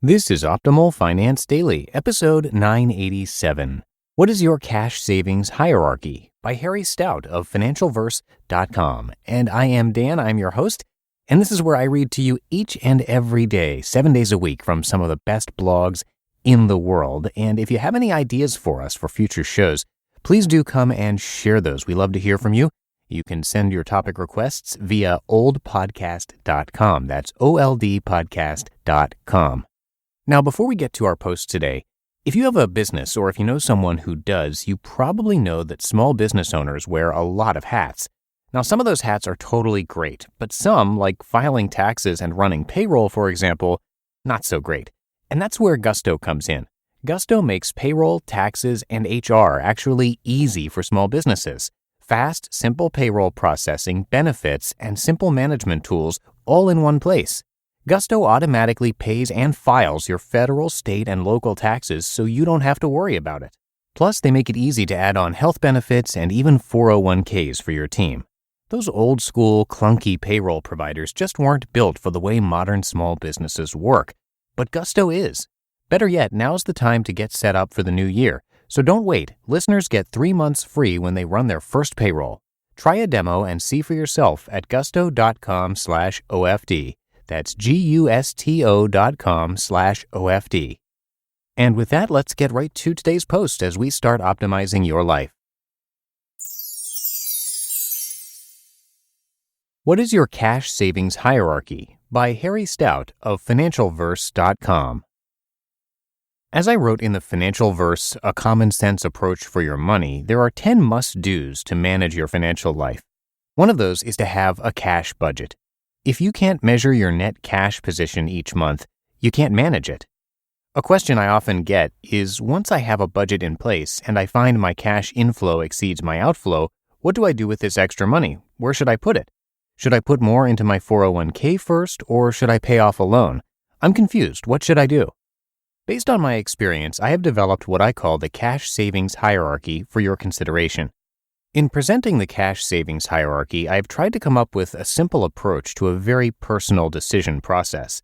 This is Optimal Finance Daily, episode 987. What is your cash savings hierarchy? By Harry Stout of financialverse.com. And I am Dan, I'm your host, and this is where I read to you each and every day, 7 days a week, from some of the best blogs in the world. And if you have any ideas for us for future shows, please do come and share those. We love to hear from you. You can send your topic requests via oldpodcast.com. That's oldpodcast.com. Now, before we get to our post today, if you have a business or if you know someone who does, you probably know that small business owners wear a lot of hats. Now, some of those hats are totally great, but some, like filing taxes and running payroll, for example, not so great. And that's where Gusto comes in. Gusto makes payroll, taxes, and HR actually easy for small businesses. Fast, simple payroll processing, benefits, and simple management tools all in one place. Gusto automatically pays and files your federal, state, and local taxes so you don't have to worry about it. Plus, they make it easy to add on health benefits and even 401ks for your team. Those old-school, clunky payroll providers just weren't built for the way modern small businesses work. But Gusto is. Better yet, now's the time to get set up for the new year. So don't wait. Listeners get 3 months free when they run their first payroll. Try a demo and see for yourself at gusto.com/OFD. That's gusto.com/OFD. And with that, let's get right to today's post as we start optimizing your life. What is your cash savings hierarchy? By Harry Stout of financialverse.com. As I wrote in the Financial Verse, A Common Sense Approach for Your Money, there are 10 must-dos to manage your financial life. One of those is to have a cash budget. If you can't measure your net cash position each month, you can't manage it. A question I often get is, once I have a budget in place and I find my cash inflow exceeds my outflow, what do I do with this extra money? Where should I put it? Should I put more into my 401k first, or should I pay off a loan? I'm confused. What should I do? Based on my experience, I have developed what I call the cash savings hierarchy for your consideration. In presenting the cash savings hierarchy, I have tried to come up with a simple approach to a very personal decision process.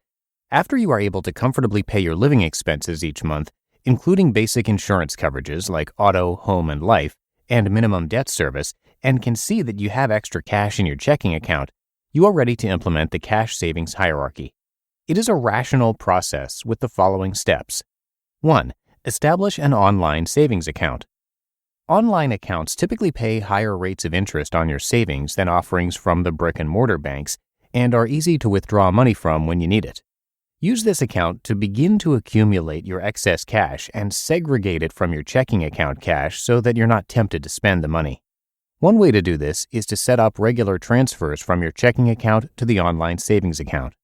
After you are able to comfortably pay your living expenses each month, including basic insurance coverages like auto, home, and life, and minimum debt service, and can see that you have extra cash in your checking account, you are ready to implement the cash savings hierarchy. It is a rational process with the following steps. 1. Establish an online savings account. Online accounts typically pay higher rates of interest on your savings than offerings from the brick-and-mortar banks and are easy to withdraw money from when you need it. Use this account to begin to accumulate your excess cash and segregate it from your checking account cash so that you're not tempted to spend the money. One way to do this is to set up regular transfers from your checking account to the online savings account.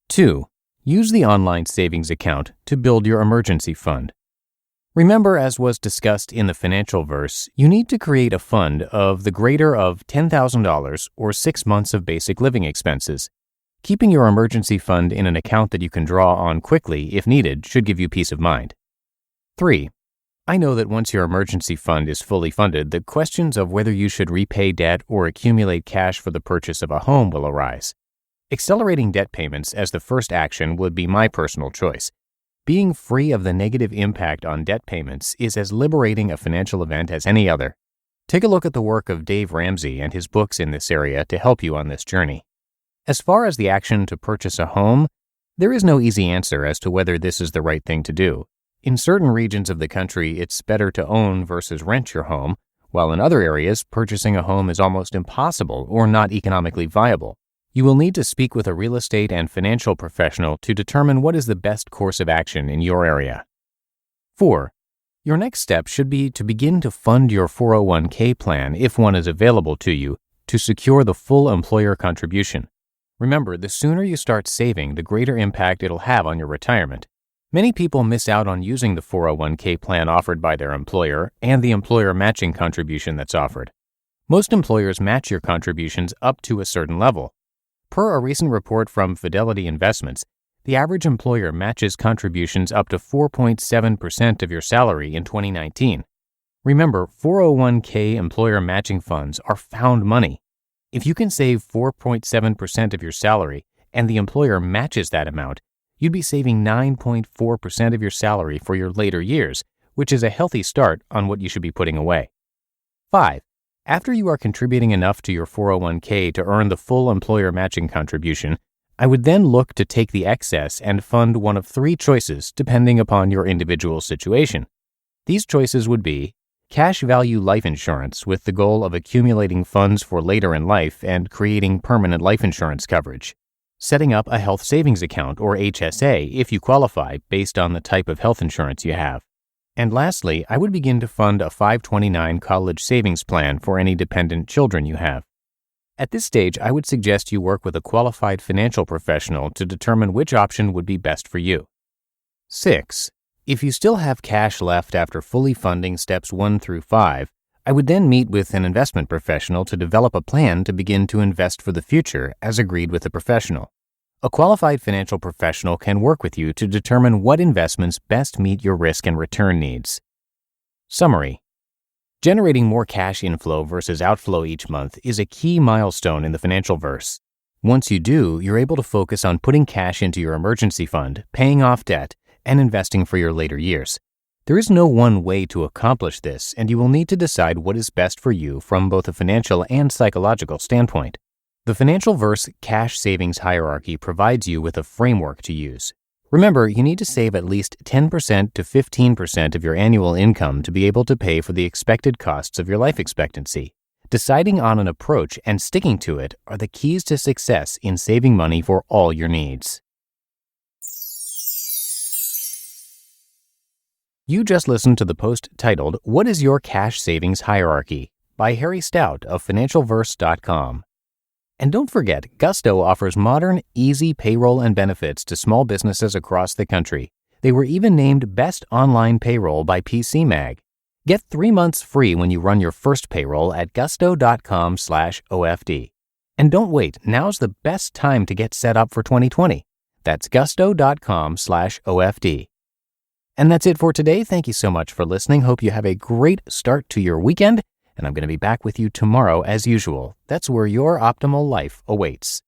2. Use the online savings account to build your emergency fund. Remember, as was discussed in the Financial Verse, you need to create a fund of the greater of $10,000 or 6 months of basic living expenses. Keeping your emergency fund in an account that you can draw on quickly if needed should give you peace of mind. 3. I know that once your emergency fund is fully funded, the questions of whether you should repay debt or accumulate cash for the purchase of a home will arise. Accelerating debt payments as the first action would be my personal choice. Being free of the negative impact on debt payments is as liberating a financial event as any other. Take a look at the work of Dave Ramsey and his books in this area to help you on this journey. As far as the action to purchase a home, there is no easy answer as to whether this is the right thing to do. In certain regions of the country, it's better to own versus rent your home, while in other areas, purchasing a home is almost impossible or not economically viable. You will need to speak with a real estate and financial professional to determine what is the best course of action in your area. 4. Your next step should be to begin to fund your 401k plan if one is available to you to secure the full employer contribution. Remember, the sooner you start saving, the greater impact it'll have on your retirement. Many people miss out on using the 401k plan offered by their employer and the employer matching contribution that's offered. Most employers match your contributions up to a certain level. Per a recent report from Fidelity Investments, the average employer matches contributions up to 4.7% of your salary in 2019. Remember, 401k employer matching funds are found money. If you can save 4.7% of your salary and the employer matches that amount, you'd be saving 9.4% of your salary for your later years, which is a healthy start on what you should be putting away. 5. After you are contributing enough to your 401k to earn the full employer matching contribution, I would then look to take the excess and fund one of 3 choices depending upon your individual situation. These choices would be cash value life insurance with the goal of accumulating funds for later in life and creating permanent life insurance coverage, setting up a health savings account or HSA if you qualify based on the type of health insurance you have. And lastly, I would begin to fund a 529 college savings plan for any dependent children you have. At this stage, I would suggest you work with a qualified financial professional to determine which option would be best for you. 6. If you still have cash left after fully funding steps 1 through 5, I would then meet with an investment professional to develop a plan to begin to invest for the future as agreed with the professional. A qualified financial professional can work with you to determine what investments best meet your risk and return needs. Summary: generating more cash inflow versus outflow each month is a key milestone in the financial verse. Once you do, you're able to focus on putting cash into your emergency fund, paying off debt, and investing for your later years. There is no one way to accomplish this, and you will need to decide what is best for you from both a financial and psychological standpoint. The Financial Verse Cash Savings Hierarchy provides you with a framework to use. Remember, you need to save at least 10% to 15% of your annual income to be able to pay for the expected costs of your life expectancy. Deciding on an approach and sticking to it are the keys to success in saving money for all your needs. You just listened to the post titled, "What is Your Cash Savings Hierarchy?" by Harry Stout of financialverse.com. And don't forget, Gusto offers modern, easy payroll and benefits to small businesses across the country. They were even named Best Online Payroll by PC Mag. Get 3 months free when you run your first payroll at gusto.com/OFD. And don't wait, now's the best time to get set up for 2020. That's gusto.com/OFD. And that's it for today. Thank you so much for listening. Hope you have a great start to your weekend. And I'm going to be back with you tomorrow as usual. That's where your optimal life awaits.